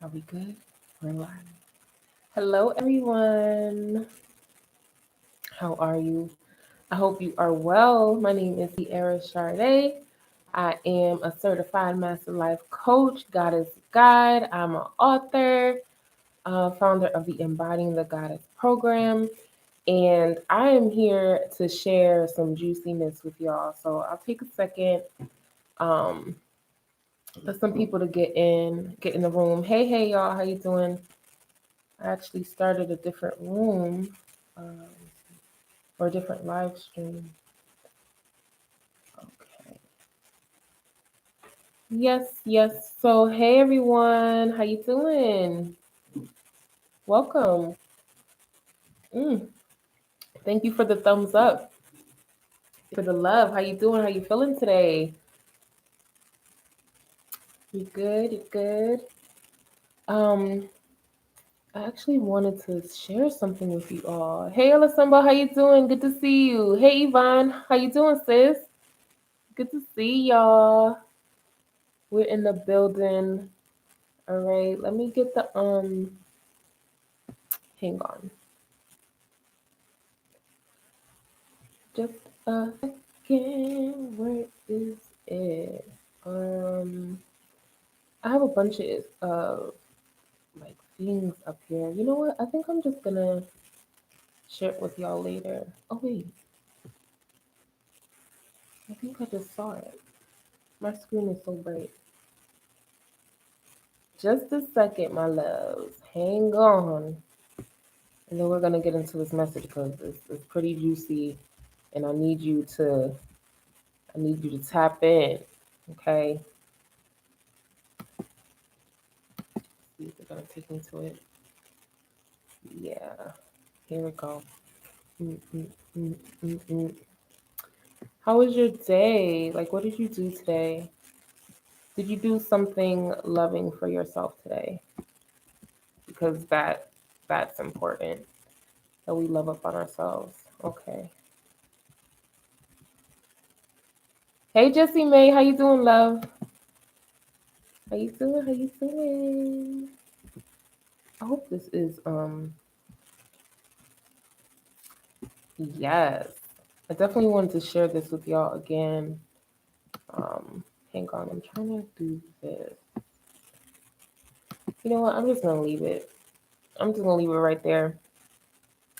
Are we good? We're live. Hello, everyone. How are you? I hope you are well. My name is Tiara Shardé. I am a certified master life coach, goddess guide. I'm an author, founder of the Embodying the Goddess program, and I am here to share some juiciness with y'all. So I'll take a second, um, for some people to get in the room. Hey, y'all, how you doing? I actually started a different room, um, or a different live stream. Okay. Yes. So, hey everyone, how you doing? Welcome. Mm, Thank you for the thumbs up, for the love. How you doing? How you feeling today? You good? You good? Um, I actually wanted to share something with you all. Hey, Alasamba, how you doing? Good to see you. Hey, Yvonne, how you doing, sis? Good to see y'all. We're in the building. All right, let me get the hang on. Just a second. Where is it? Um I have a bunch of like things up here. You know what? I think I'm just gonna share it with y'all later. Oh wait, I think I just saw it. My screen is so bright. Just a second, my loves. Hang on. And then we're gonna get into this message because it's pretty juicy and I need you to tap in. Okay. See if they're gonna take me to it. Yeah. Here we go. Mm, mm, mm, mm, mm. How was your day? Like, what did you do today? Did you do something loving for yourself today? Because that's important. That we love up on ourselves. Okay. Hey, Jessie May, how you doing, love? How you doing? How you doing? I hope this is yes. I definitely wanted to share this with y'all again. Hang on, I'm trying to do this. You know what? I'm just gonna leave it. I'm just gonna leave it right there.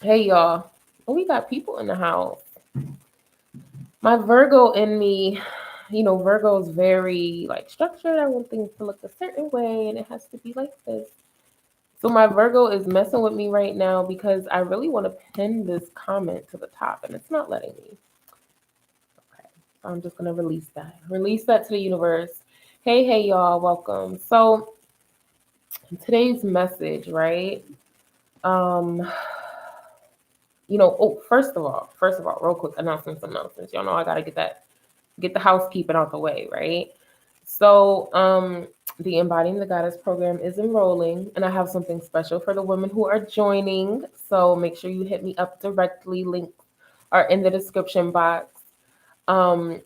Hey y'all. Oh, we got people in the house. My Virgo in me, Virgo is very like structured. I want things to look a certain way and it has to be like this. So my Virgo is messing with me right now because I really want to pin this comment to the top and it's not letting me. Okay. So I'm just gonna release that. Release that to the universe. Hey y'all, welcome. So today's message, right? Um first of all, real quick announcements. Y'all know I gotta get the housekeeping out the way, right? So, the Embodying the Goddess program is enrolling, and I have something special for the women who are joining. So make sure you hit me up directly. Links are in the description box. Um,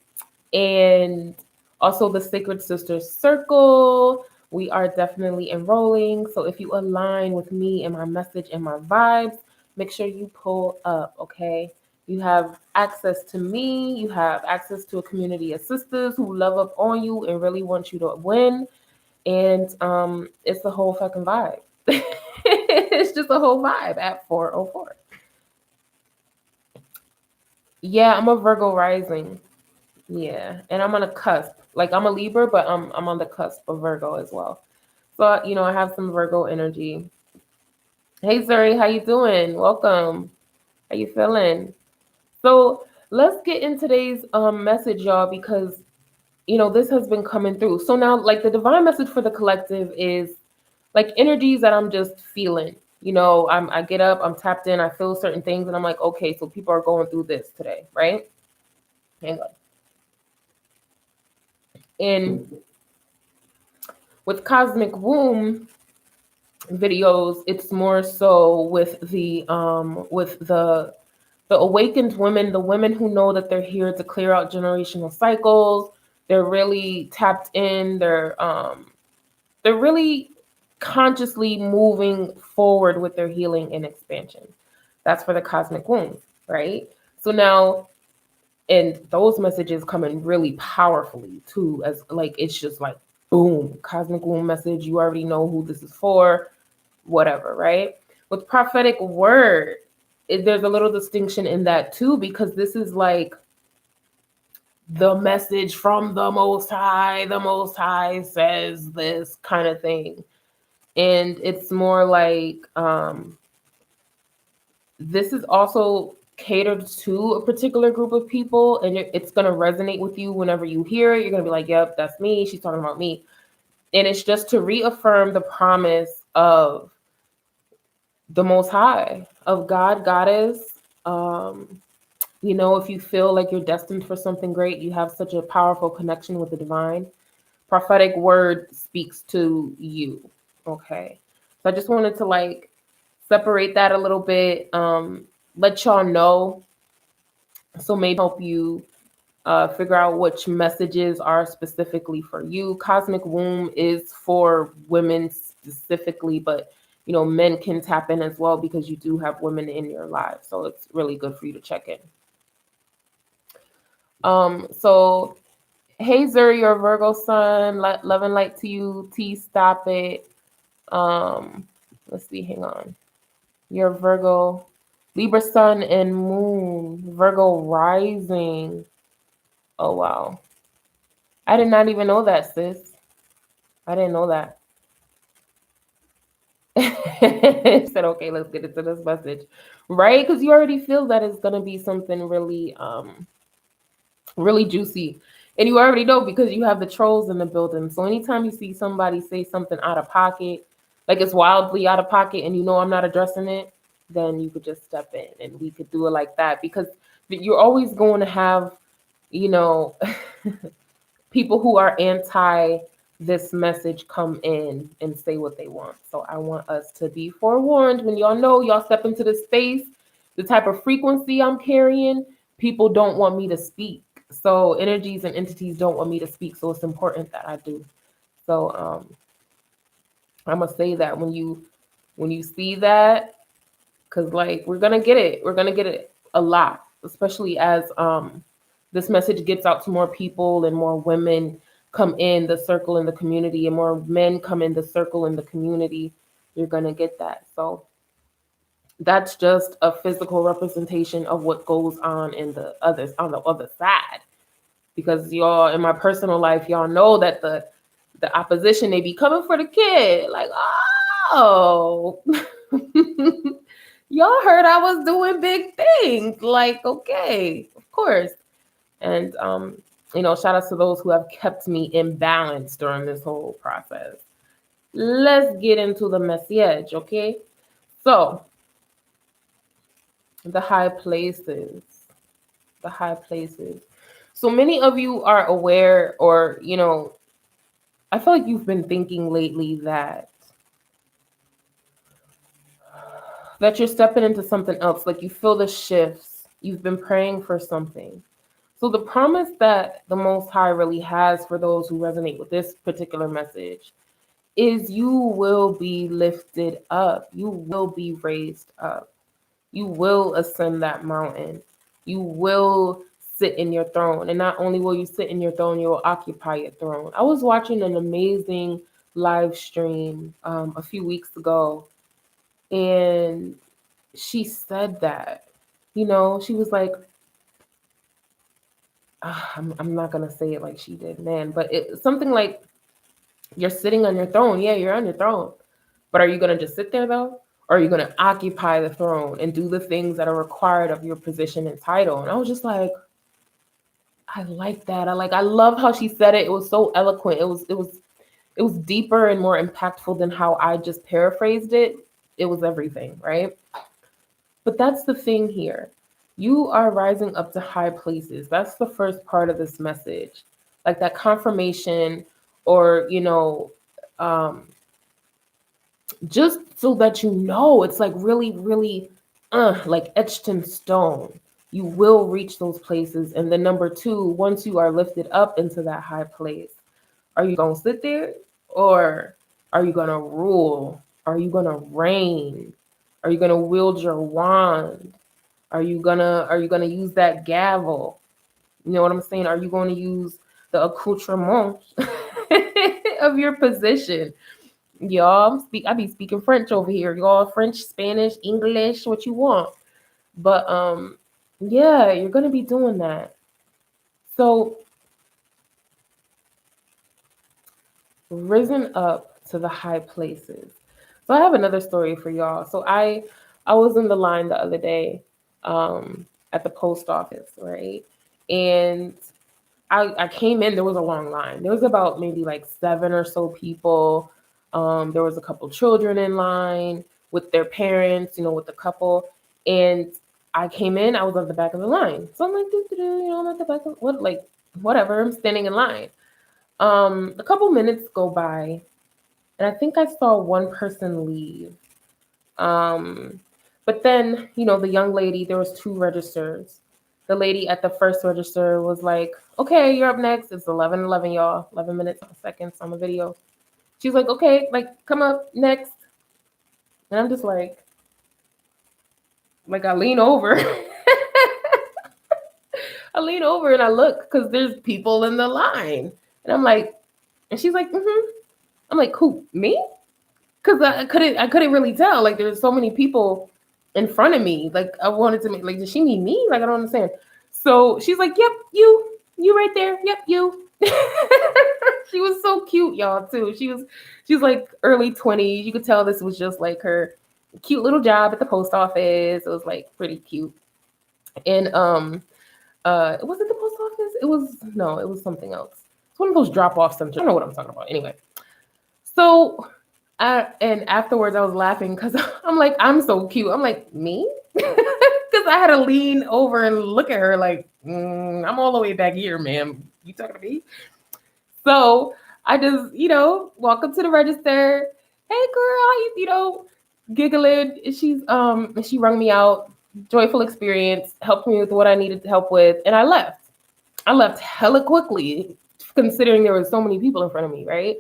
and also the Sacred Sisters Circle. We are definitely enrolling. So if you align with me and my message and my vibes, make sure you pull up, okay? You have access to me. You have access to a community of sisters who love up on you and really want you to win. And it's the whole fucking vibe. It's just a whole vibe at 4:04. Yeah, I'm a Virgo rising. Yeah, and I'm on a cusp. Like I'm a Libra, but I'm on the cusp of Virgo as well. So I have some Virgo energy. Hey Zuri, how you doing? Welcome. How you feeling? So let's get in today's message, y'all, because this has been coming through. So now, like the divine message for the collective is like energies that I'm just feeling. I get up, I'm tapped in, I feel certain things, and I'm like, okay, so people are going through this today, right? Hang on. And with Cosmic Womb videos, it's more so with the awakened women, the women who know that they're here to clear out generational cycles. They're really tapped in. They're really consciously moving forward with their healing and expansion. That's for the cosmic wounds, right? So now, and those messages come in really powerfully too, as like it's just like boom, cosmic wound message. You already know who this is for, whatever, right? With prophetic word, there's a little distinction in that too, because this is like the message from the Most High. The Most High says this kind of thing, and it's more like this is also catered to a particular group of people, and it's going to resonate with you whenever you hear it. You're going to be like, yep, that's me, she's talking about me. And it's just to reaffirm the promise of the Most High, of God, Goddess. um you know, if you feel like you're destined for something great, you have such a powerful connection with the divine, prophetic word speaks to you. Okay, so I just wanted to like separate that a little bit, let y'all know, so maybe help you figure out which messages are specifically for you. Cosmic womb is for women specifically, but you know, men can tap in as well because you do have women in your life, so it's really good for you to check in. So hey Zer, you're a Virgo sun, love and light to you. T, stop it. Let's see, hang on. You're Virgo, Libra sun and moon, Virgo rising. Oh wow. I did not even know that, sis. I didn't know that. Said, okay, let's get into this message. Right? Because you already feel that it's gonna be something really really juicy. And you already know because you have the trolls in the building. So anytime you see somebody say something out of pocket, like it's wildly out of pocket, and you know I'm not addressing it, then you could just step in and we could do it like that. Because you're always going to have, you know, people who are anti this message come in and say what they want. So I want us to be forewarned when y'all know y'all step into the space, the type of frequency I'm carrying, people don't want me to speak. So energies and entities don't want me to speak. So it's important that I do. So I'm gonna say that when you see that, because like we're gonna get it. We're gonna get it a lot, especially as this message gets out to more people and more women come in the circle in the community and more men come in the circle in the community. You're gonna get that. So that's just a physical representation of what goes on in the others on the other side. Because y'all in my personal life, y'all know that the opposition, they be coming for the kid. Like, oh, y'all heard I was doing big things. Like, okay, of course. And you know, shout out to those who have kept me in balance during this whole process. Let's get into the message, okay? So, the high places. The high places. So many of you are aware, or you know, I feel like you've been thinking lately that you're stepping into something else. Like you feel the shifts. You've been praying for something. So the promise that the Most High really has for those who resonate with this particular message is you will be lifted up. You will be raised up. You will ascend that mountain. You will sit in your throne. And not only will you sit in your throne, you will occupy your throne. I was watching an amazing live stream a few weeks ago, and she said that, you know, she was like, I'm not going to say it like she did, man, but it's something like, you're sitting on your throne. Yeah, you're on your throne. But are you going to just sit there though? Or are you going to occupy the throne and do the things that are required of your position and title? And I was just like, I like that. I love how she said it. It was so eloquent. It was deeper and more impactful than how I just paraphrased it. It was everything, right? But that's the thing here. You are rising up to high places. That's the first part of this message. Like that confirmation, or, you know, um, just so that you know, it's like really, really, like etched in stone. You will reach those places. And then number two, once you are lifted up into that high place, are you gonna sit there, or Are you gonna rule? Are you gonna reign? Are you gonna wield your wand? Are you gonna use that gavel? You know what I'm saying? Are you going to use the accoutrement of your position? Y'all, I be speaking French over here. Y'all, French, Spanish, English, what you want. But yeah, you're gonna be doing that. So risen up to the high places. So I have another story for y'all. So I was in the line the other day at the post office, right? And I came in, there was a long line. There was about maybe like seven or so people. There was a couple children in line with their parents, with the couple. And I came in, I was at the back of the line. So I'm like, I'm at the back of what, like, whatever, I'm standing in line. A couple minutes go by, and I think I saw one person leave. Um, but then, the young lady, there was two registers. The lady at the first register was like, "Okay, you're up next. It's 11:11, y'all. 11 minutes seconds on the video." She's like, "Okay, like come up next." And I'm just like I lean over. I lean over and I look because there's people in the line, and I'm like, and she's like, "Mm-hmm." I'm like, "Who, me?" Because I couldn't really tell. Like there's so many people in front of me. Like I wanted to make, like, did she mean me? Like I don't understand. So she's like, "Yep, you right there. Yep, you." She was so cute, y'all, too. She was like early 20s. You could tell this was just like her cute little job at the post office. It was like pretty cute. And was it the post office? It was, no, it was something else. It's one of those drop off centers. I don't know what I'm talking about. Anyway. So and afterwards I was laughing because I'm like, I'm so cute. I'm like, me? Because I had to lean over and look at her like, I'm all the way back here, ma'am. You talking to me? So I just, walk up to the register. Hey girl, how giggling. And she rung me out. Joyful experience, helped me with what I needed to help with, and I left. I left hella quickly, considering there were so many people in front of me, right?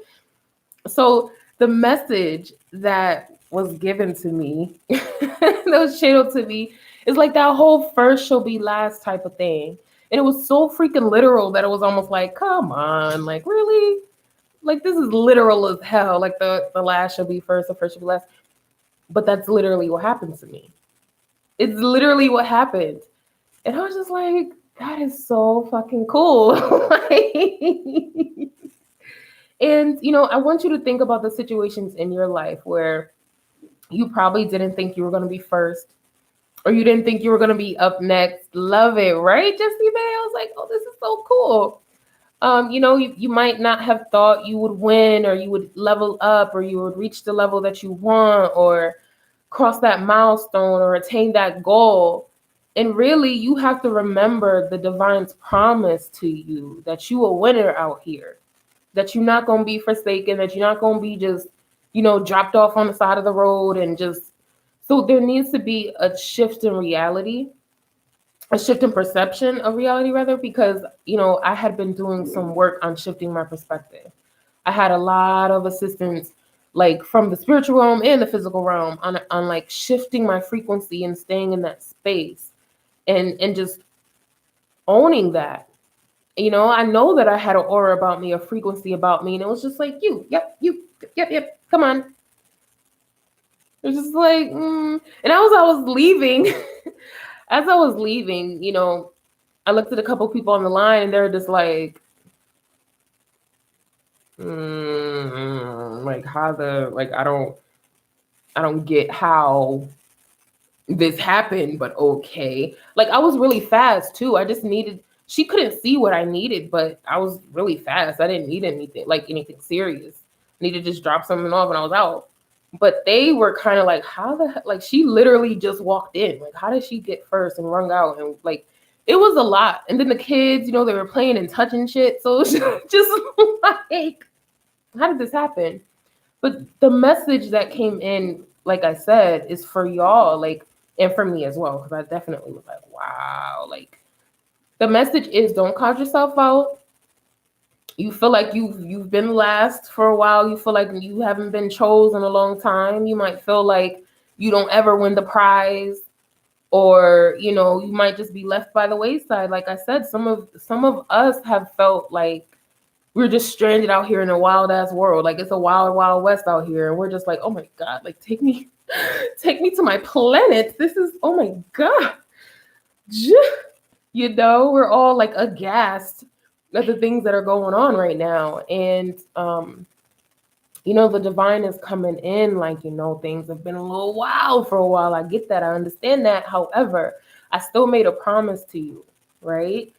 So the message that was given to me, that was channeled to me, is like that whole first shall be last type of thing. And it was so freaking literal that it was almost like, come on, like really? Like this is literal as hell. Like the last shall be first, the first shall be last. But that's literally what happened to me. It's literally what happened. And I was just like, that is so fucking cool. And, I want you to think about the situations in your life where you probably didn't think you were going to be first, or you didn't think you were going to be up next. Love it, right, Jesse May? I was like, oh, this is so cool. You might not have thought you would win, or you would level up, or you would reach the level that you want, or cross that milestone, or attain that goal. And really, you have to remember the divine's promise to you that you a winner out here, that you're not going to be forsaken, that you're not going to be just, dropped off on the side of the road and just. So there needs to be a shift in reality, a shift in perception of reality, rather, because, I had been doing some work on shifting my perspective. I had a lot of assistance, like from the spiritual realm and the physical realm, on like shifting my frequency and staying in that space and just owning that. I know that I had an aura about me, a frequency about me, and it was just like, yep, come on. It was just like, and as I was leaving, as I was leaving, I looked at a couple people on the line, and they're just like, like how like I don't get how this happened, but okay. Like I was really fast too. I just needed. She couldn't see what I needed, but I was really fast. I didn't need anything serious. I needed to just drop something off, and I was out. But they were kind of like, how the heck? Like she literally just walked in. Like how did she get first and rung out? And like it was a lot. And then the kids, they were playing and touching shit. So it was just like, how did this happen? But the message that came in, like I said, is for y'all, like, and for me as well, because I definitely was like, wow, like the message is don't count yourself out. You feel like you've been last for a while. You feel like you haven't been chosen a long time. You might feel like you don't ever win the prize, or you might just be left by the wayside. Like I said, some of us have felt like we're just stranded out here in a wild ass world. Like it's a wild, wild west out here, and we're just like, oh my god, like take me, take me to my planet. This is, oh my god, we're all like aghast at the things that are going on right now, and the divine is coming in. Like, things have been a little wild for a while. I get that. I understand that. However, I still made a promise to you, right?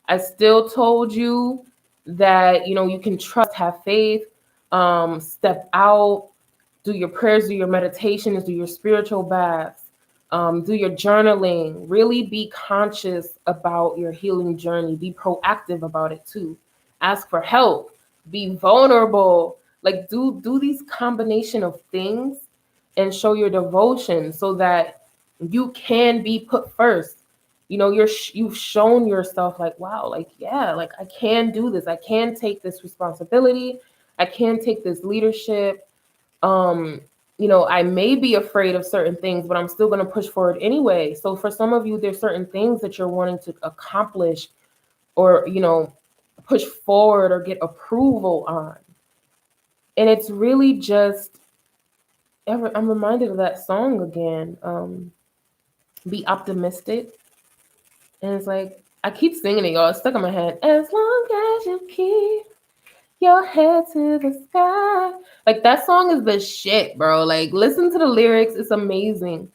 I still told you that, you can trust, have faith, step out, do your prayers, do your meditations, do your spiritual baths, do your journaling. Really be conscious about your healing journey. Be proactive about it too. Ask for help. Be vulnerable. Like do these combination of things and show your devotion so that you can be put first. You've shown yourself like, wow, like, yeah, like I can do this. I can take this responsibility. I can take this leadership. um I may be afraid of certain things, but I'm still going to push forward anyway. So for some of you, there's certain things that you're wanting to accomplish, or push forward or get approval on, and it's really just I'm reminded of that song again, be optimistic. And it's like, I keep singing it, y'all. It's stuck in my head. As long as you keep your head to the sky. Like that song is the shit, bro. Like listen to the lyrics. It's amazing.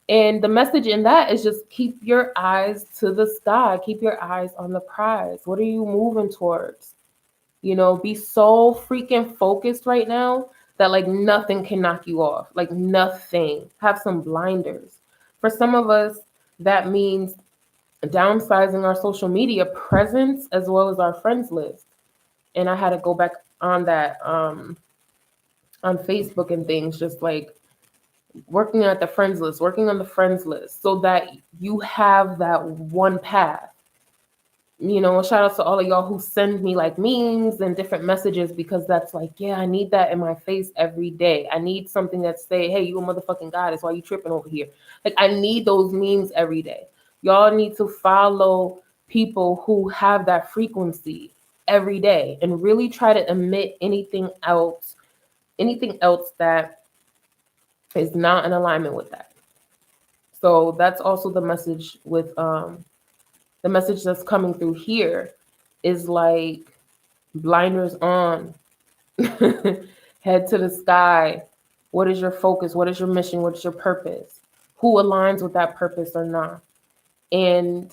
And the message in that is just keep your eyes to the sky. Keep your eyes on the prize. What are you moving towards? Be so freaking focused right now that like nothing can knock you off. Like nothing. Have some blinders. For some of us, that means downsizing our social media presence as well as our friends list. And I had to go back on that on Facebook and things, just like working at the friends list, working on the friends list so that you have that one path. Shout out to all of y'all who send me like memes and different messages, because that's like, yeah, I need that in my face every day. I need something that say, hey, you a motherfucking goddess, why you tripping over here? Like I need those memes every day. Y'all need to follow people who have that frequency every day and really try to emit anything else that is not in alignment with that. So that's also the message with the message that's coming through here is like blinders on, head to the sky. What is your focus? What is your mission? What is your purpose? Who aligns with that purpose or not? And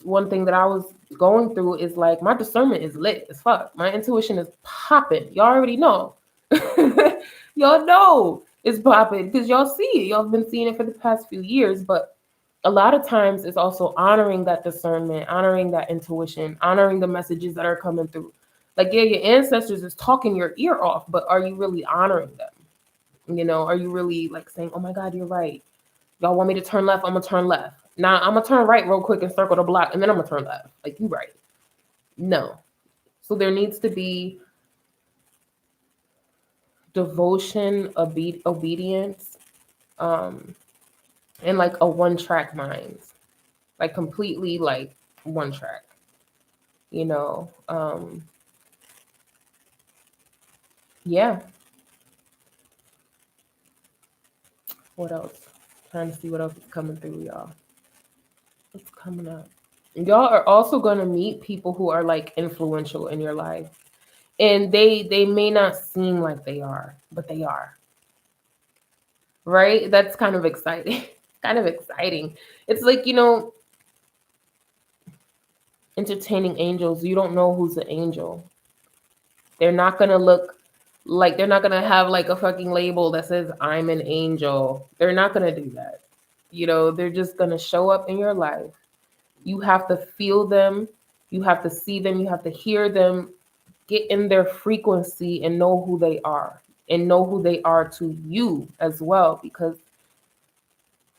one thing that I was going through is like my discernment is lit as fuck. My intuition is popping. Y'all already know. Y'all know it's popping because y'all see it. Y'all have been seeing it for the past few years. But a lot of times it's also honoring that discernment, honoring that intuition, honoring the messages that are coming through. Like, yeah, your ancestors is talking your ear off, but are you really honoring them? Are you really like saying, oh my God, you're right. Y'all want me to turn left? I'm going to turn left. Now I'm going to turn right real quick and circle the block, and then I'm going to turn left. Like, you right. No. So there needs to be devotion, obedience, and like a one-track mind. Like completely like one track. Yeah. What else? Trying to see what else is coming through, y'all. What's coming up? Y'all are also going to meet people who are like influential in your life, and they may not seem like they are, but they are. Right? That's kind of exciting. Kind of exciting. It's like, entertaining angels. You don't know who's an angel. They're not going to look like, they're not going to have like a fucking label that says I'm an angel. They're not going to do that. They're just going to show up in your life. You have to feel them. You have to see them. You have to hear them, get in their frequency and know who they are, and know who they are to you as well. Because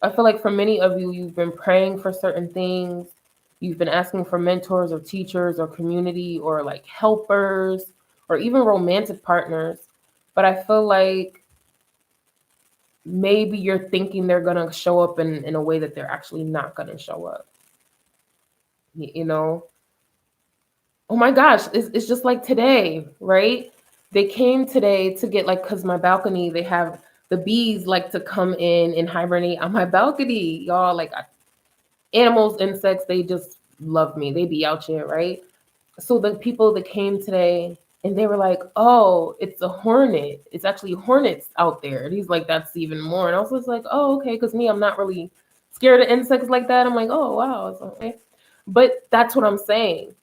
I feel like for many of you, you've been praying for certain things. You've been asking for mentors or teachers or community or like helpers or even romantic partners. But I feel like maybe you're thinking they're going to show up in a way that they're actually not going to show up. You know? Oh my gosh, it's just like today, right? They came today to get like, because my balcony, they have the bees like to come in and hibernate on my balcony. Y'all, like animals, insects, they just love me. They be out here, right? So the people that came today and they were like, "Oh, it's a hornet. It's actually hornets out there." And he's like, "That's even more." And I was just like, "Oh, okay," because me, I'm not really scared of insects like that. I'm like, "Oh, wow, it's okay." But that's what I'm saying.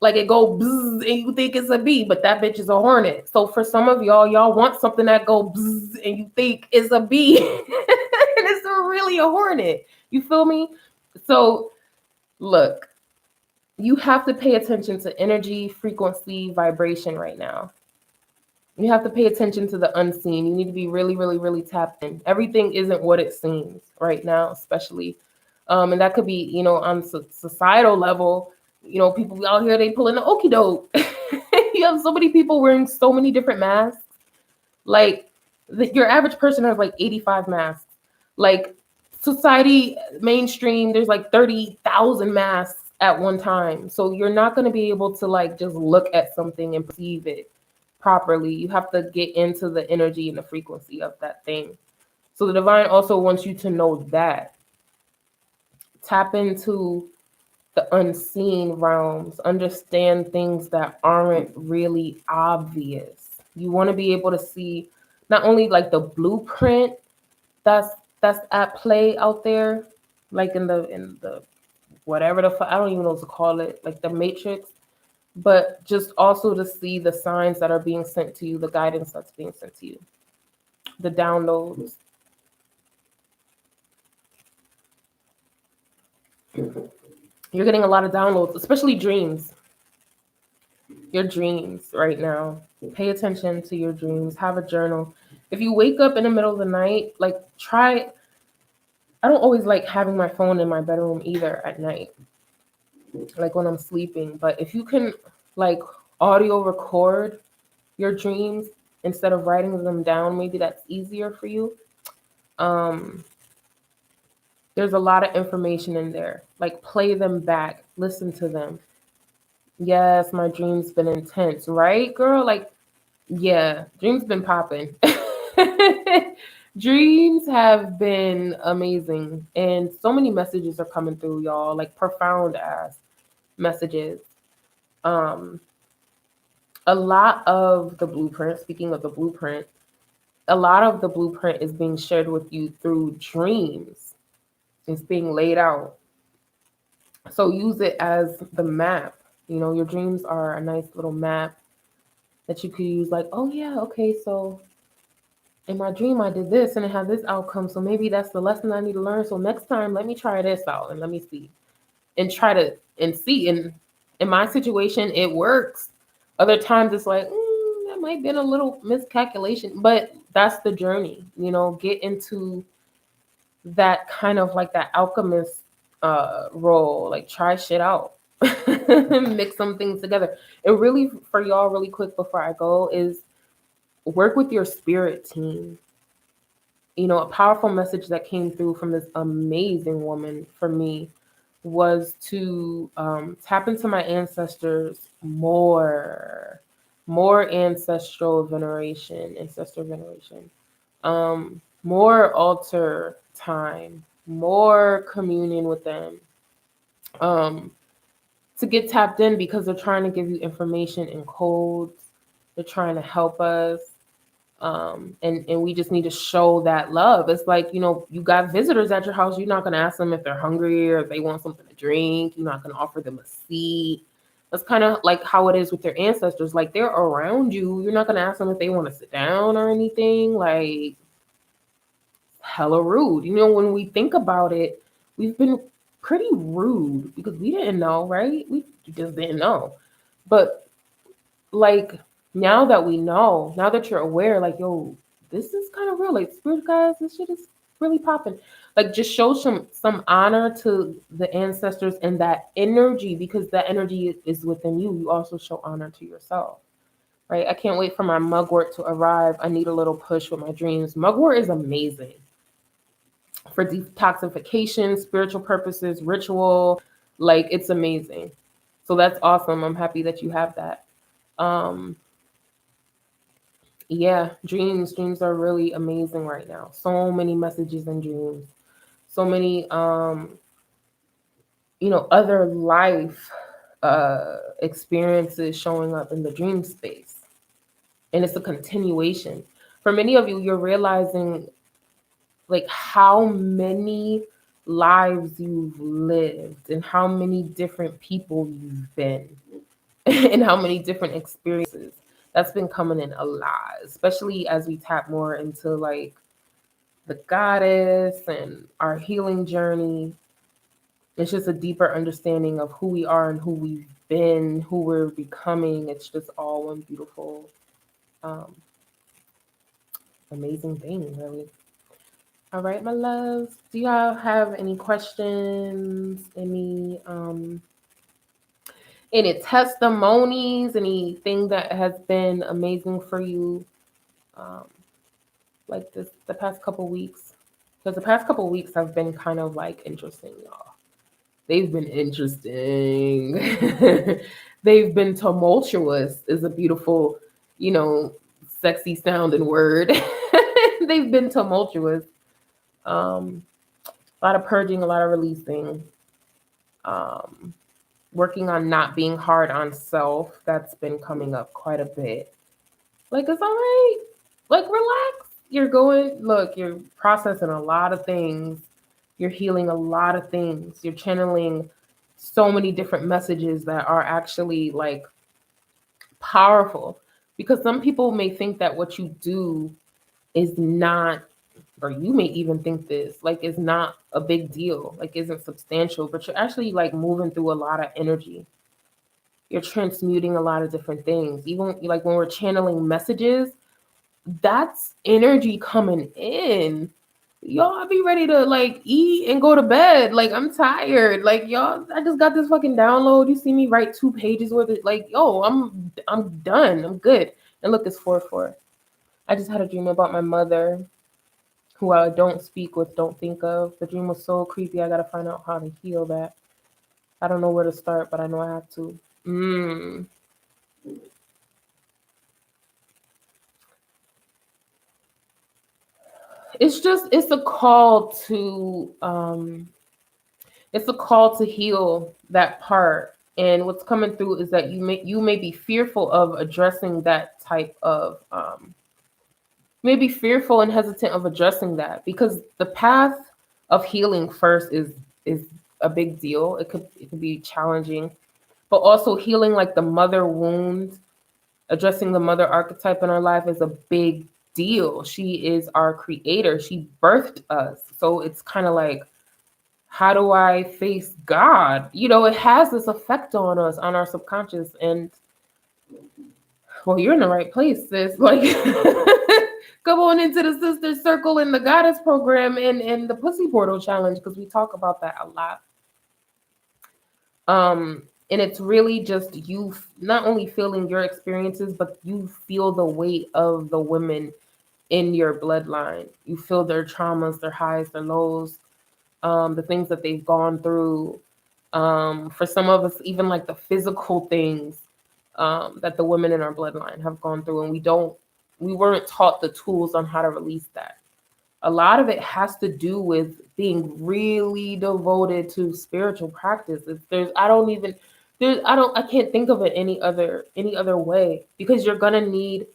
Like it go bzzz and you think it's a bee, but that bitch is a hornet. So for some of y'all want something that go bzzz and you think it's a bee, and it's really a hornet. You feel me? So look, you have to pay attention to energy, frequency, vibration right now. You have to pay attention to the unseen. You need to be really, really, really tapped in. Everything isn't what it seems right now, especially. And that could be, on societal level, people out here, they pulling the okie doke. You have so many people wearing so many different masks. Like, your average person has like 85 masks. Like, society, mainstream, there's like 30,000 masks at one time. So you're not going to be able to like just look at something and perceive it properly. You have to get into the energy and the frequency of that thing. So the divine also wants you to know that. Tap into the unseen realms, understand things that aren't really obvious. You want to be able to see not only like the blueprint that's that's at play out there, like in the whatever I don't even know what to call it, like the matrix, but just also to see the signs that are being sent to you, the guidance that's being sent to you, the downloads. You're getting a lot of downloads, especially dreams. Your dreams right now. Pay attention to your dreams. Have a journal. If you wake up in the middle of the night, like try. I don't always like having my phone in my bedroom either at night, like when I'm sleeping. But if you can, like, audio record your dreams instead of writing them down, maybe that's easier for you. Um, there's a lot of information in there. Like, play them back, listen to them. Yes, my dreams been intense, right, girl? Like, yeah, dreams been popping. Dreams have been amazing, and so many messages are coming through, y'all. Like profound ass messages. Um, a lot of the blueprint. Speaking of the blueprint, a lot of the blueprint is being shared with you through dreams. It's being laid out. So use it as the map. Your dreams are a nice little map that you could use. Like, oh yeah, okay, so in my dream I did this and it had this outcome, so maybe that's the lesson I need to learn. So next time let me try this out and let me see and try to and see. And in my situation it works. Other times it's like, that might have been a little miscalculation, but that's the journey. Get into that kind of like that alchemist role, like try shit out. Mix some things together. It really, for y'all, really quick before I go, is work with your spirit team. A powerful message that came through from this amazing woman for me was to tap into my ancestors more ancestor veneration, more altar time, more communion with them, to get tapped in because they're trying to give you information in codes. They're trying to help us. And we just need to show that love. It's like, you got visitors at your house. You're not going to ask them if they're hungry or if they want something to drink. You're not going to offer them a seat. That's kind of like how it is with your ancestors. Like, they're around you. You're not going to ask them if they want to sit down or anything. Like, hella rude. When we think about it, we've been pretty rude because we didn't know, right? We just didn't know. But like, now that we know, now that you're aware, like, yo, this is kind of real. Like, spirit guys, this shit is really popping. Like just show some honor to the ancestors and that energy, because that energy is within you. You also show honor to yourself. Right? I can't wait for my mugwort to arrive. I need a little push with my dreams. Mugwort is amazing for detoxification, spiritual purposes, ritual. Like it's amazing. So that's awesome. I'm happy that you have that. Um, yeah, dreams are really amazing right now. So many messages in dreams. So many other life experiences showing up in the dream space. And it's a continuation. For many of you, you're realizing like how many lives you've lived and how many different people you've been and how many different experiences. That's been coming in a lot, especially as we tap more into like the goddess and our healing journey. It's just a deeper understanding of who we are and who we've been, who we're becoming. It's just all one beautiful, um, amazing thing, really. All right, my loves. Do y'all have any questions? Any testimonies? Anything that has been amazing for you? Um, like the past couple weeks? Because the past couple weeks have been kind of like interesting, y'all. They've been interesting. They've been tumultuous is a beautiful, you know, sexy sounding word. They've been tumultuous. A lot of purging, a lot of releasing. Um, Working on not being hard on self. That's been coming up quite a bit. Like it's all right. Like relax. You're processing a lot of things. You're healing a lot of things. You're channeling so many different messages that are actually like powerful. Because some people may think that what you do is not, or you may even think this, like is not a big deal, like isn't substantial, but you're actually like moving through a lot of energy. You're transmuting a lot of different things. Even like when we're channeling messages, that's energy coming in. Y'all be ready to like eat and go to bed. Like I'm tired. Like y'all, I just got this fucking download. You see me write 2 pages worth of like, yo, I'm done. I'm good. And look, it's 4/4. I just had a dream about my mother, who I don't speak with, don't think of. The dream was so creepy. I gotta find out how to heal that. I don't know where to start, but I know I have to. It's a call to heal that part. And what's coming through is that you may be fearful of addressing that type of maybe fearful and hesitant of addressing that, because the path of healing first is a big deal. It could be challenging, but also healing like the mother wound, addressing the mother archetype in our life is a big deal. She is our creator. She birthed us. So it's kind of like, how do I face God? It has this effect on us, on our subconscious. And well, you're in the right place, sis. Like come on into the sister circle in the goddess program and the pussy portal challenge, because we talk about that a lot. And it's really just you not only feeling your experiences, but you feel the weight of the women in your bloodline. You feel their traumas, their highs, their lows, the things that they've gone through. For some of us, even like the physical things that the women in our bloodline have gone through, and we weren't taught the tools on how to release that. A lot of it has to do with being really devoted to spiritual practice. I can't think of it any other way, because you're gonna need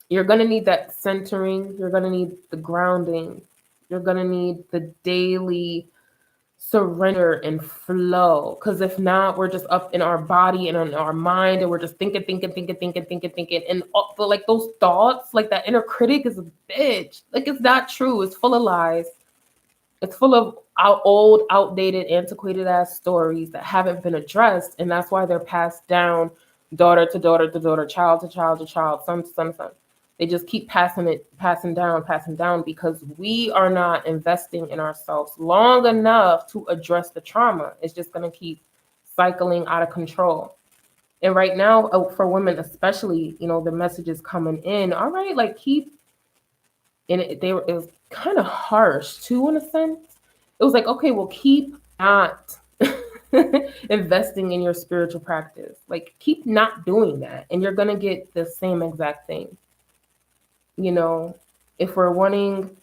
that centering, you're gonna need the grounding, you're gonna need the daily surrender and flow. Because if not, we're just up in our body and in our mind, and we're just thinking, and but like those thoughts, like that inner critic is a bitch. Like it's not true. It's full of lies. It's full of old, outdated, antiquated ass stories that haven't been addressed, and that's why they're passed down, daughter to daughter to daughter, child to child to child, son to son to son. They just keep passing down because we are not investing in ourselves long enough to address the trauma. It's just going to keep cycling out of control. And right now, for women especially, the message is coming in. All right, like keep. And it was kind of harsh too, in a sense. It was like, okay, well, keep not investing in your spiritual practice. Like, keep not doing that, and you're gonna get the same exact thing. If we're wanting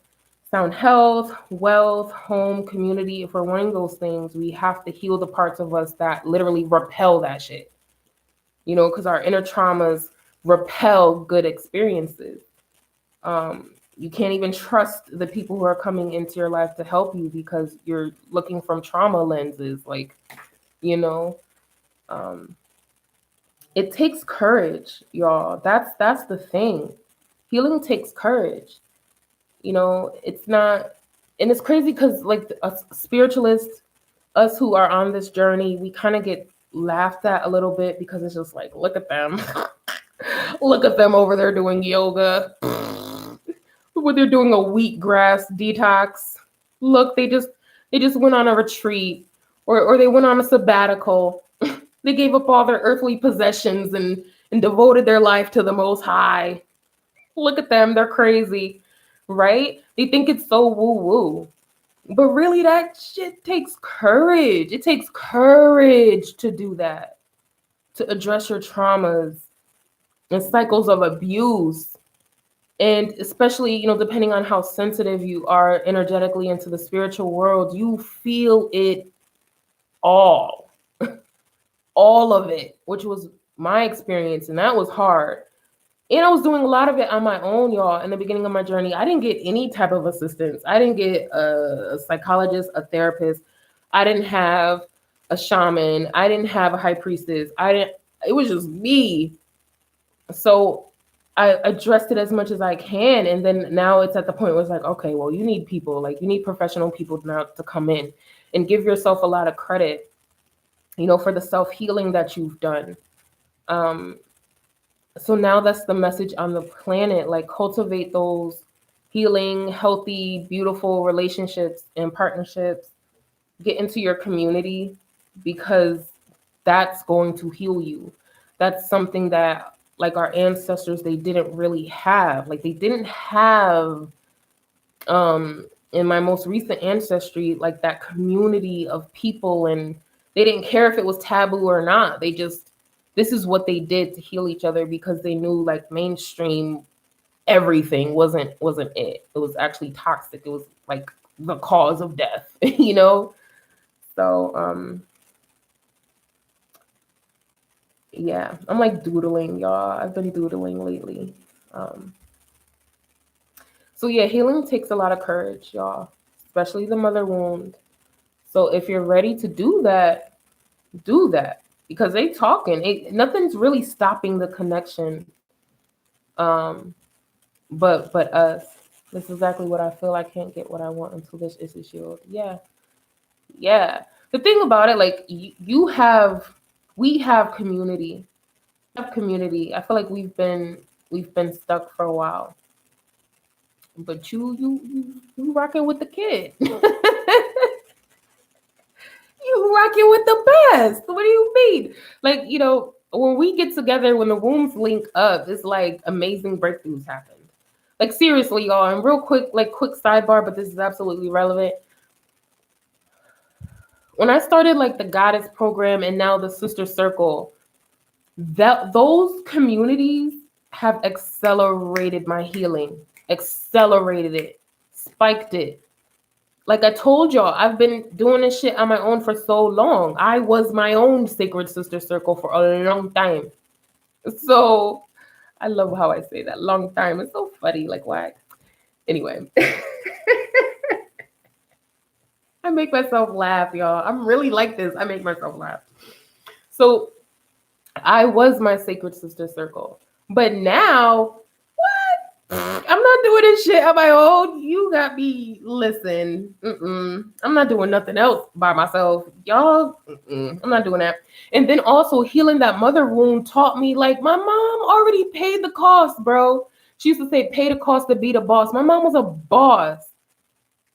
sound health, wealth, home, community, if we're wanting those things, we have to heal the parts of us that literally repel that shit. Because our inner traumas repel good experiences. You can't even trust the people who are coming into your life to help you because you're looking from trauma lenses. Like, it takes courage, y'all. That's the thing. Healing takes courage. It's not, and it's crazy because like us spiritualists, us who are on this journey, we kind of get laughed at a little bit because it's just like, look at them. Look at them over there doing yoga. When they're doing a wheatgrass detox. Look, they just went on a retreat or they went on a sabbatical. They gave up all their earthly possessions and devoted their life to the Most High. Look at them, they're crazy, right? They think it's so woo-woo. But really, that shit takes courage. It takes courage to do that, to address your traumas and cycles of abuse. And especially, depending on how sensitive you are energetically into the spiritual world, you feel it all, all of it, which was my experience. And that was hard. And I was doing a lot of it on my own, y'all. In the beginning of my journey, I didn't get any type of assistance. I didn't get a psychologist, a therapist. I didn't have a shaman. I didn't have a high priestess. It was just me. So I addressed it as much as I can. And then now it's at the point where it's like, okay, well, you need people, like you need professional people now to come in and give yourself a lot of credit, for the self-healing that you've done. So now that's the message on the planet, like cultivate those healing, healthy, beautiful relationships and partnerships. Get into your community because that's going to heal you. That's something that like our ancestors, they didn't really have. Like they didn't have in my most recent ancestry, like that community of people, and they didn't care if it was taboo or not. This is what they did to heal each other because they knew like mainstream everything wasn't it. It was actually toxic. It was like the cause of death, So yeah, I'm like doodling, y'all. I've been doodling lately. So yeah, healing takes a lot of courage, y'all, especially the mother wound. So if you're ready to do that, because they talking. Nothing's really stopping the connection. But us. This is exactly what I feel. I can't get what I want until this is healed. Yeah. The thing about it, like we have community. I feel like we've been stuck for a while. But you rocking with the kid. You rocking with the best. What do you mean? Like, when we get together, when the wombs link up, it's like amazing breakthroughs happen. Like seriously, y'all, and real quick sidebar, but this is absolutely relevant. When I started like the goddess program and now the sister circle, those communities have accelerated my healing, accelerated it, spiked it. Like I told y'all, I've been doing this shit on my own for so long. I was my own sacred sister circle for a long time. So I love how I say that, long time. It's so funny. Like, why? Anyway. I make myself laugh, y'all. I'm really like this. I make myself laugh. So I was my sacred sister circle. But now, what? I'm not doing this shit on my own. You got me, listen. I'm not doing nothing else by myself. Y'all, I'm not doing that. And then also healing that mother wound taught me, like, my mom already paid the cost, bro. She used to say, pay the cost to be the boss. My mom was a boss.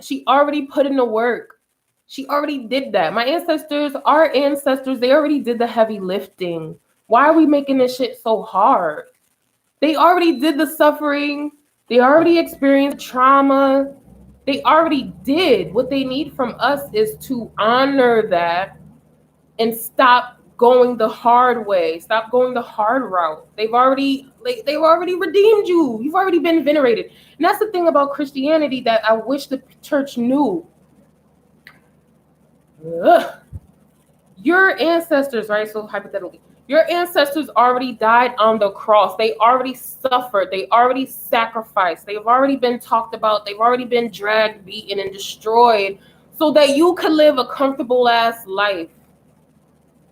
She already put in the work. She already did that. Our ancestors, they already did the heavy lifting. Why are we making this shit so hard? They already did the suffering. They already experienced trauma. They already did. What they need from us is to honor that and stop going the hard way. Stop going the hard route. They've already redeemed you. You've already been venerated. And that's the thing about Christianity that I wish the church knew. Ugh. Your ancestors, right? So hypothetically, your ancestors already died on the cross. They already suffered. They already sacrificed. They've already been talked about. They've already been dragged, beaten, and destroyed so that you could live a comfortable ass life.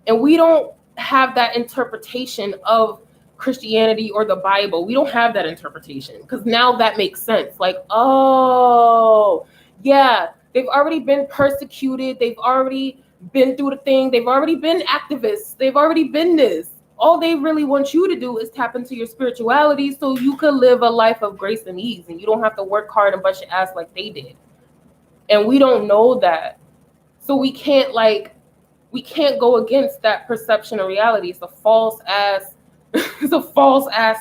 And we don't have that interpretation of Christianity or the Bible. We don't have that interpretation because now that makes sense. Like, oh, yeah, they've already been persecuted. They've already been through the thing. They've already been activists. They've already been this. All they really want you to do is tap into your spirituality so you could live a life of grace and ease and you don't have to work hard and bust your ass like they did. And we don't know that. So we can't go against that perception of reality. It's a false ass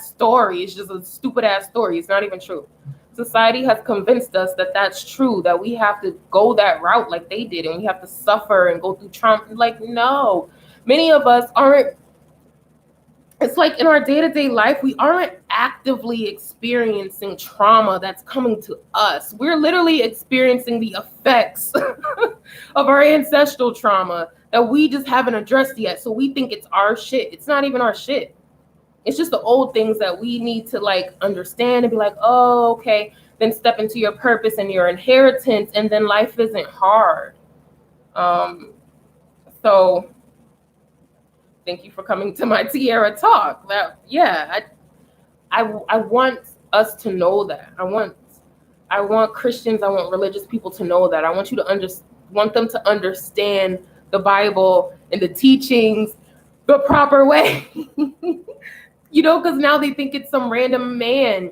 story. It's just a stupid ass story. It's not even true. Society has convinced us that that's true, that we have to go that route like they did and we have to suffer and go through trauma. Like, no. Many of us aren't. It's like in our day-to-day life, we aren't actively experiencing trauma that's coming to us. We're literally experiencing the effects of our ancestral trauma that we just haven't addressed yet. So we think it's our shit. It's not even our shit. It's just the old things that we need to like understand and be like, oh, okay, then step into your purpose and your inheritance, and then life isn't hard. So thank you for coming to my Tiara talk. I want us to know that. I want Christians, I want religious people to know that. I want them to understand the Bible and the teachings the proper way. Because now they think it's some random man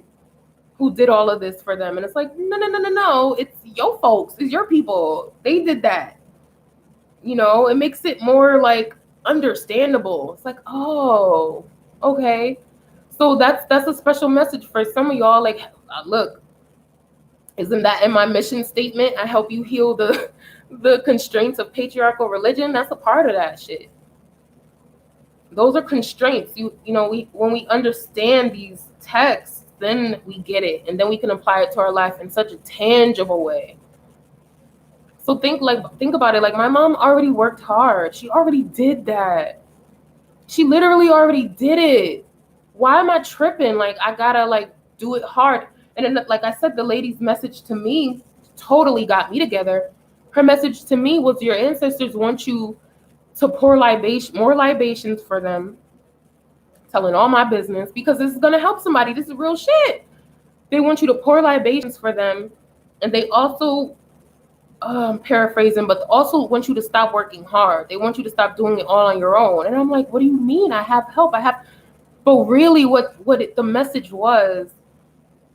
who did all of this for them. And it's like, no. It's your folks. It's your people. They did that. It makes it more like understandable. It's like, oh, okay. So that's a special message for some of y'all. Like, look, isn't that in my mission statement? I help you heal the constraints of patriarchal religion. That's a part of that shit. Those are constraints. When we understand these texts, then we get it, and then we can apply it to our life in such a tangible way. So think about it. Like, my mom already worked hard. She already did that. She literally already did it. Why am I tripping? Like, I gotta do it hard. And then, like I said, the lady's message to me totally got me together. Her message to me was, your ancestors want you to pour more libations for them, telling all my business, because this is gonna help somebody. This is real shit. They want you to pour libations for them, and they also, paraphrasing, but also want you to stop working hard. They want you to stop doing it all on your own. And I'm like, what do you mean? I have help. But really, the message was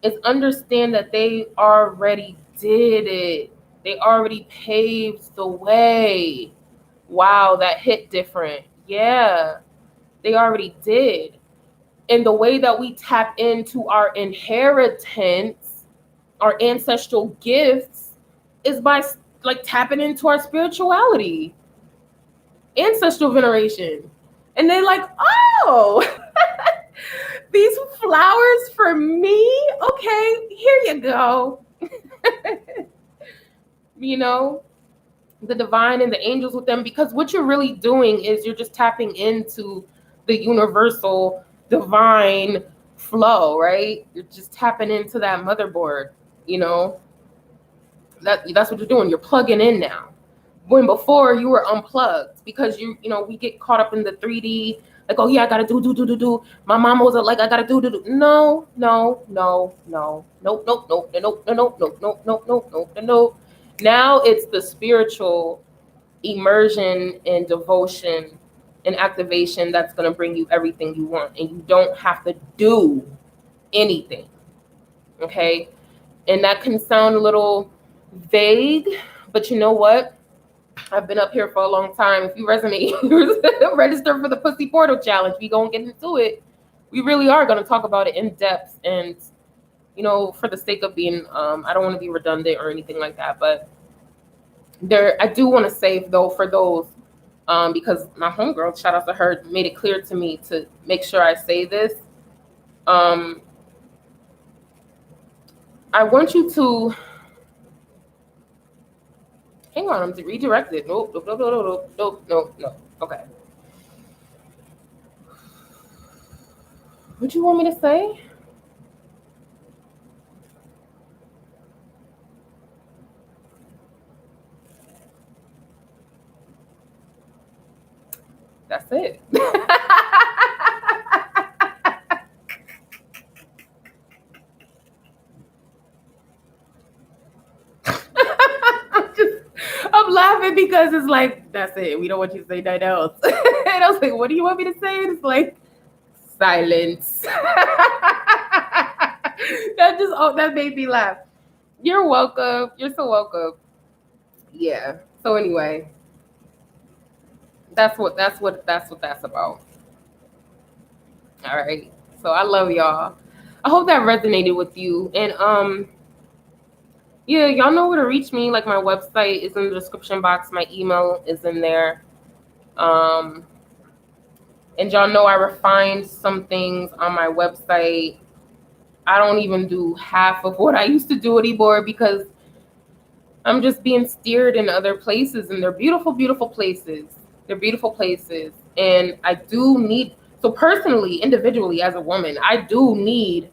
is understand that they already did it. They already paved the way. Wow, that hit different. Yeah, they already did. And the way that we tap into our inheritance, our ancestral gifts, is by tapping into our spirituality, ancestral veneration. And they're like, oh, these flowers for me? Okay, here you go. The divine and the angels with them, because what you're really doing is you're just tapping into the universal divine flow, right? You're just tapping into that motherboard, that's what you're doing. You're plugging in now. When before you were unplugged, because we get caught up in the 3D, like, oh yeah, I gotta do. My mom was like, I gotta do. No. Nope. Now it's the spiritual immersion and devotion and activation that's gonna bring you everything you want, and you don't have to do anything. Okay. And that can sound a little vague, but you know what? I've been up here for a long time. If you resonate, register for the Pussy Portal Challenge. We gonna get into it. We really are gonna talk about it in depth. And for the sake of being, I don't want to be redundant or anything like that, but I do want to save though for those, because my homegirl, shout out to her, made it clear to me to make sure I say this. I want you to hang on. I'm redirected. Nope. Nope. Okay. What you want me to say? That's it. I'm laughing because it's like, that's it. We don't want you to say nothing else. And I was like, what do you want me to say? And it's like, silence. That made me laugh. You're welcome. You're so welcome. Yeah. So anyway, that's what that's about. All right. So I love y'all. I hope that resonated with you. And yeah, y'all know where to reach me. Like, my website is in the description box. My email is in there. And y'all know I refined some things on my website. I don't even do half of what I used to do anymore because I'm just being steered in other places, and they're beautiful, beautiful places. They're beautiful places. And I do need, so personally, individually, as a woman, I do need,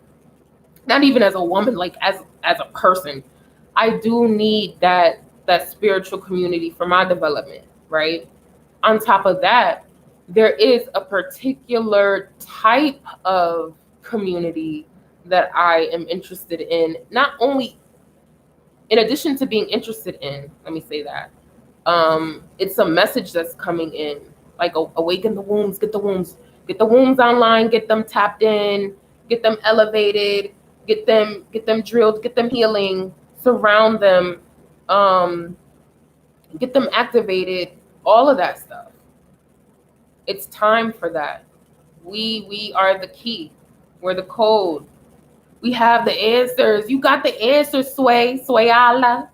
not even as a woman, like as a person, I do need that spiritual community for my development, right? On top of that, there is a particular type of community that I am interested in, not only in addition to being interested in, let me say that, it's a message that's coming in, like awaken the wombs, get the wombs online, get them tapped in, get them elevated, get them drilled, get them healing, surround them, get them activated, all of that stuff. It's time for that. We are the key. We're the code. We have the answers. You got the answers, Swayala.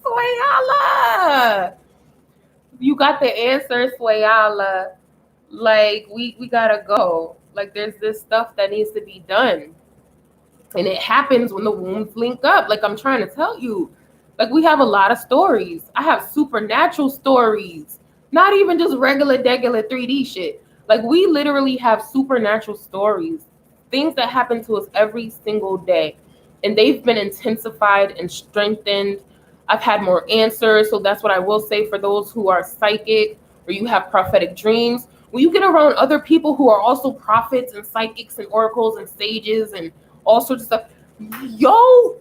Swayala. You got the answers, Swayala. Like, we gotta go. Like, there's this stuff that needs to be done. And it happens when the wombs link up. Like, I'm trying to tell you. Like, we have a lot of stories. I have supernatural stories. Not even just regular 3D shit. Like, we literally have supernatural stories. Things that happen to us every single day. And they've been intensified and strengthened. I've had more answers. So that's what I will say for those who are psychic or you have prophetic dreams. When you get around other people who are also prophets and psychics and oracles and sages and all sorts of stuff, you're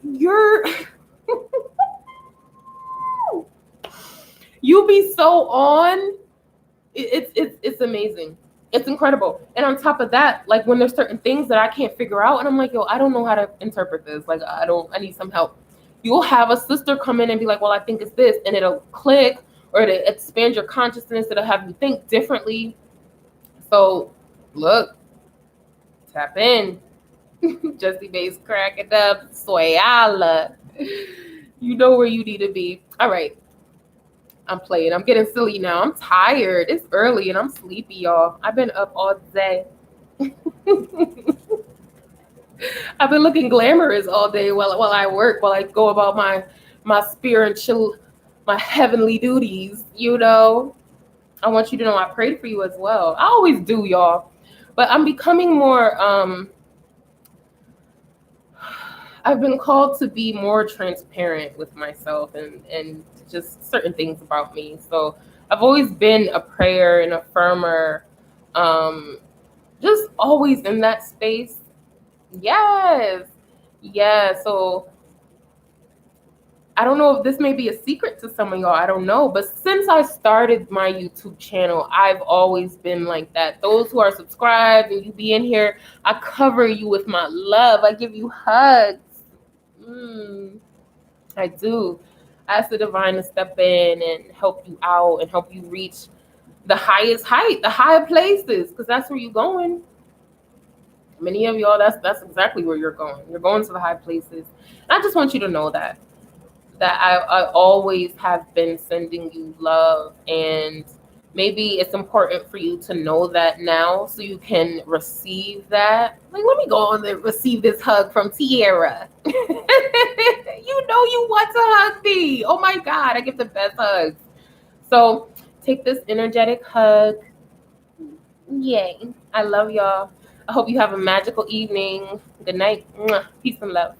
you be so on. It's amazing. It's incredible. And on top of that, like, when there's certain things that I can't figure out and I'm like, I don't know how to interpret this. Like, I need some help. You'll have a sister come in and be like, well, I think it's this, and it'll click, or it'll expand your consciousness. It'll have you think differently. So look, tap in. Jesse Bass cracking up. Swayala. You know where you need to be. All right. I'm playing. I'm getting silly now. I'm tired. It's early and I'm sleepy, y'all. I've been up all day. I've been looking glamorous all day while I work, while I go about my spiritual, my heavenly duties, I want you to know I prayed for you as well. I always do, y'all. But I'm becoming more, I've been called to be more transparent with myself and just certain things about me. So I've always been a prayer and affirmer, just always in that space. Yes. Yeah. So I don't know if this may be a secret to some of y'all. I don't know. But since I started my YouTube channel, I've always been like that. Those who are subscribed and you be in here, I cover you with my love. I give you hugs. I do. Ask the divine to step in and help you out and help you reach the highest height, the higher places, because that's where you're going. Many of y'all, that's exactly where you're going. You're going to the high places. And I just want you to know that I always have been sending you love, and maybe it's important for you to know that now so you can receive that. Like, let me go on and receive this hug from Tiara. You know you want to hug me. Oh my God, I give the best hugs. So take this energetic hug. Yay. I love y'all. I hope you have a magical evening. Good night. Peace and love.